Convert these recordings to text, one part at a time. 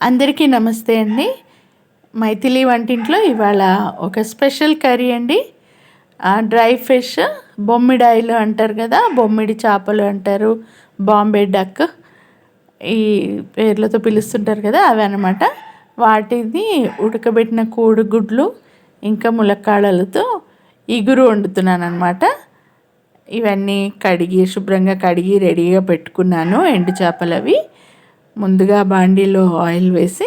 అందరికీ నమస్తే అండి. మైథిలి వంటింట్లో ఇవాళ ఒక స్పెషల్ కర్రీ అండి. డ్రై ఫిష్ బొమ్మిడాయిలు అంటారు కదా, బొమ్మిడి చేపలు అంటారు, బాంబే డక్ ఈ పేర్లతో పిలుస్తుంటారు కదా, అవి అనమాట. వాటిని ఉడకబెట్టిన కోడిగుడ్లు ఇంకా ములక్కాడలతో ఇగురు వండుతున్నాను అనమాట. ఇవన్నీ శుభ్రంగా కడిగి రెడీగా పెట్టుకున్నాను. ఎండు చేపలు అవి ముందుగా బాండీలో ఆయిల్ వేసి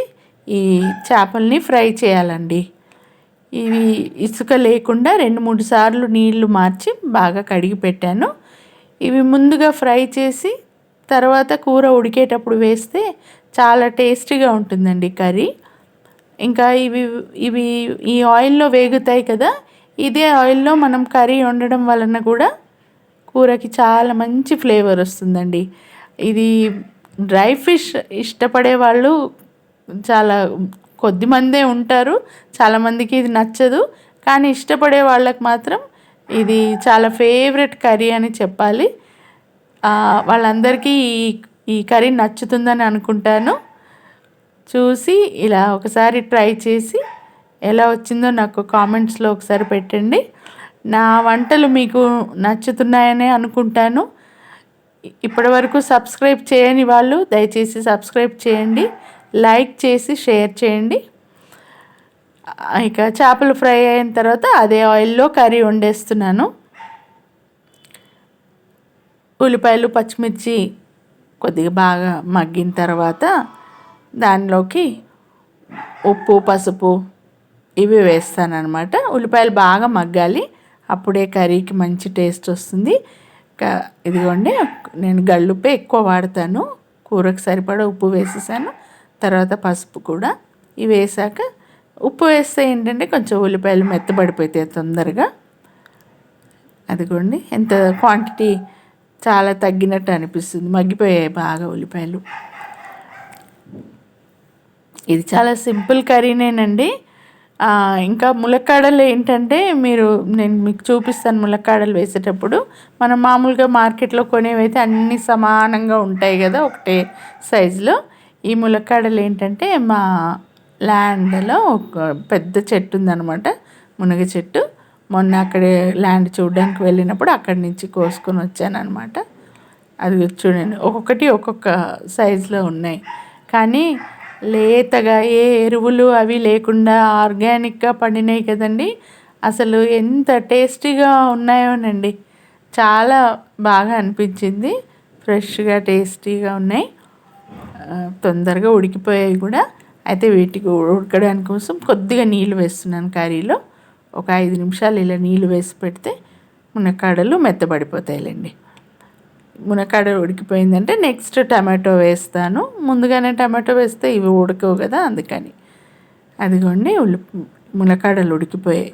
ఈ చేపల్ని ఫ్రై చేయాలండి. ఇవి ఇసుక లేకుండా 2-3 సార్లు నీళ్లు మార్చి బాగా కడిగి పెట్టాను. ఇవి ముందుగా ఫ్రై చేసి తర్వాత కూర ఉడికేటప్పుడు వేస్తే చాలా టేస్టీగా ఉంటుందండి కర్రీ. ఇంకా ఇవి ఇవి ఈ ఆయిల్లో వేగుతాయి కదా, ఇదే ఆయిల్లో మనం కర్రీ వండడం వలన కూడా కూరకి చాలా మంచి ఫ్లేవర్ వస్తుందండి. ఇది డ్రై ఫిష్ ఇష్టపడే వాళ్ళు చాలా కొద్దిమందే ఉంటారు, చాలామందికి ఇది నచ్చదు. కానీ ఇష్టపడే వాళ్ళకి మాత్రం ఇది చాలా ఫేవరెట్ కర్రీ అని చెప్పాలి. వాళ్ళందరికీ ఈ కర్రీ నచ్చుతుందని అనుకుంటాను. చూసి ఇలా ఒకసారి ట్రై చేసి ఎలా వచ్చిందో నాకు కామెంట్స్లో ఒకసారి పెట్టండి. నా వంటలు మీకు నచ్చుతున్నాయనే అనుకుంటాను. ఇప్పటివరకు సబ్స్క్రైబ్ చేయని వాళ్ళు దయచేసి సబ్స్క్రైబ్ చేయండి, లైక్ చేసి షేర్ చేయండి. ఇక చేపలు ఫ్రై అయిన తర్వాత అదే ఆయిల్లో కర్రీ వండేస్తున్నాను. ఉల్లిపాయలు పచ్చిమిర్చి కొద్దిగా బాగా మగ్గిన తర్వాత దానిలోకి ఉప్పు పసుపు ఇవి వేస్తానన్నమాట. ఉల్లిపాయలు బాగా మగ్గాలి, అప్పుడే కర్రీకి మంచి టేస్ట్ వస్తుంది. ఇదిగోండి, నేను గళ్ళుప్పే ఎక్కువ వాడతాను. కూరకు సరిపడా ఉప్పు వేసేసాను, తర్వాత పసుపు కూడా. ఇవి వేసాక ఉప్పు వేస్తే ఏంటంటే కొంచెం ఉల్లిపాయలు మెత్తబడిపోతాయి తొందరగా. అదిగోండి, ఎంత క్వాంటిటీ చాలా తగ్గినట్టు అనిపిస్తుంది, మగ్గిపోయాయి బాగా ఉల్లిపాయలు. ఇది చాలా సింపుల్ కర్రీనేనండి. ఇంకా ములక్కాడలు ఏంటంటే నేను మీకు చూపిస్తాను. ములక్కాడలు వేసేటప్పుడు మనం మామూలుగా మార్కెట్లో కొనేవైతే అన్నీ సమానంగా ఉంటాయి కదా, ఒకటే సైజులో. ఈ ములక్కాడలు ఏంటంటే మా ల్యాండ్లో ఒక పెద్ద చెట్టు ఉందన్నమాట, మునగ చెట్టు. మొన్న అక్కడే ల్యాండ్ చూడడానికి వెళ్ళినప్పుడు అక్కడి నుంచి కోసుకొని వచ్చాను అనమాట. అది చూడండి, ఒక్కొక్కటి ఒక్కొక్క సైజులో ఉన్నాయి. కానీ లేతగా ఏ ఎరువులు అవి లేకుండా ఆర్గానిక్గా పండినాయి కదండి. అసలు ఎంత టేస్టీగా ఉన్నాయోనండి, చాలా బాగా అనిపించింది. ఫ్రెష్గా టేస్టీగా ఉన్నాయి, తొందరగా ఉడికిపోయాయి కూడా. అయితే వీటికి ఉడకడానికి కోసం కొద్దిగా నీళ్ళు వేస్తున్నాను కర్రీలో. ఒక 5 నిమిషాలు ఇలా నీళ్ళు వేసి పెడితే మునక్కాడలు మెత్తబడిపోతాయిలేండి. మునక్కాడ ఉడికిపోయిందంటే నెక్స్ట్ టమాటో వేస్తాను. ముందుగానే టమాటో వేస్తే ఇవి ఉడకవు కదా, అందుకని. అదిగోండి, మునక్కాడలు ఉడికిపోయాయి.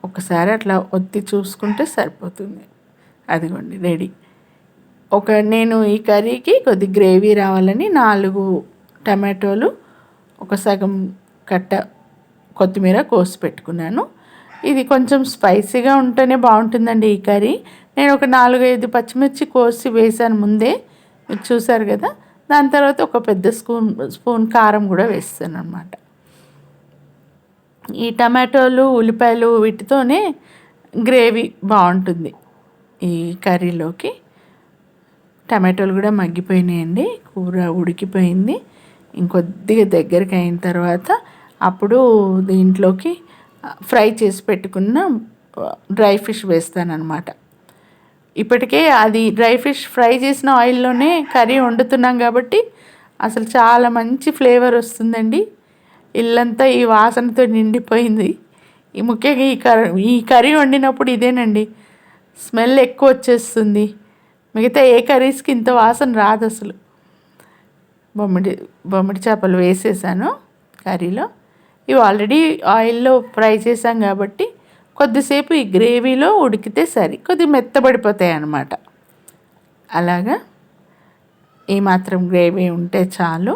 ఒకసారి అట్లా ఒత్తి చూసుకుంటే సరిపోతుంది. అదిగోండి రెడీ. నేను ఈ కర్రీకి కొద్ది గ్రేవీ రావాలని 4 టమాటోలు, ఒక సగం కట్ట కొత్తిమీర కోసి పెట్టుకున్నాను. ఇది కొంచెం స్పైసీగా ఉంటేనే బాగుంటుందండి ఈ కర్రీ. నేను ఒక 4-5 పచ్చిమిర్చి కోసి వేసాను ముందే, మీరు చూసారు కదా. దాని తర్వాత ఒక పెద్ద స్పూన్ కారం కూడా వేస్తాను అన్నమాట. ఈ టమాటోలు ఉల్లిపాయలు వీటితోనే గ్రేవీ బాగుంటుంది ఈ కర్రీలోకి. టమాటోలు కూడా మగ్గిపోయినాయండి, కూర ఉడికిపోయింది. ఇంకొద్దిగా దగ్గరికి అయిన తర్వాత అప్పుడు దీంట్లోకి ఫ్రై చేసి పెట్టుకున్న డ్రై ఫిష్ వేస్తానన్నమాట. ఇప్పటికే అది డ్రై ఫిష్ ఫ్రై చేసిన ఆయిల్లోనే కర్రీ వండుతున్నాం కాబట్టి అసలు చాలా మంచి ఫ్లేవర్ వస్తుందండి. ఇల్లంతా ఈ వాసనతో నిండిపోయింది. ముఖ్యంగా ఈ కర్రీ వండినప్పుడు ఇదేనండి స్మెల్ ఎక్కువ వచ్చేస్తుంది. మిగతా ఏ కర్రీస్కి ఇంత వాసన రాదు అసలు. బొమ్మిడి చేపలు వేసేసాను కర్రీలో. ఇవి ఆల్రెడీ ఆయిల్లో ఫ్రై చేసాం కాబట్టి కొద్దిసేపు ఈ గ్రేవీలో ఉడికితే సరి, కొద్దిగా మెత్తబడిపోతాయి అన్నమాట. అలాగా ఈ మాత్రం గ్రేవీ ఉంటే చాలు.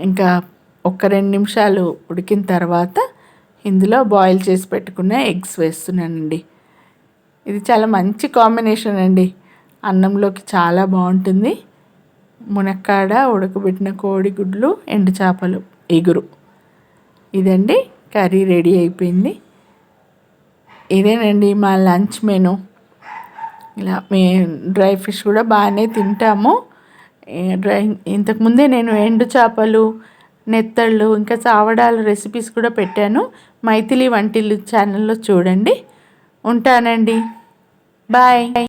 ఇంకా ఒక 2 నిమిషాలు ఉడికిన తర్వాత ఇందులో బాయిల్ చేసి పెట్టుకున్న ఎగ్స్ వేస్తున్నానండి. ఇది చాలా మంచి కాంబినేషన్ అండి, అన్నంలోకి చాలా బాగుంటుంది. మునక్కాడ, ఉడకబెట్టిన కోడిగుడ్లు, ఎండు చేపలు ఎగురు. ఇదండి కర్రీ రెడీ అయిపోయింది. ఇదేనండి మా లంచ్ మెను. ఇలా డ్రై ఫిష్ కూడా బాగానే తింటాము. ఇంతకుముందే నేను ఎండు చేపలు, నెత్తళ్ళు, ఇంకా చావడాల రెసిపీస్ కూడా పెట్టాను. మైథిలి వంటిల్లు ఛానల్లో చూడండి. ఉంటానండి. బాయ్.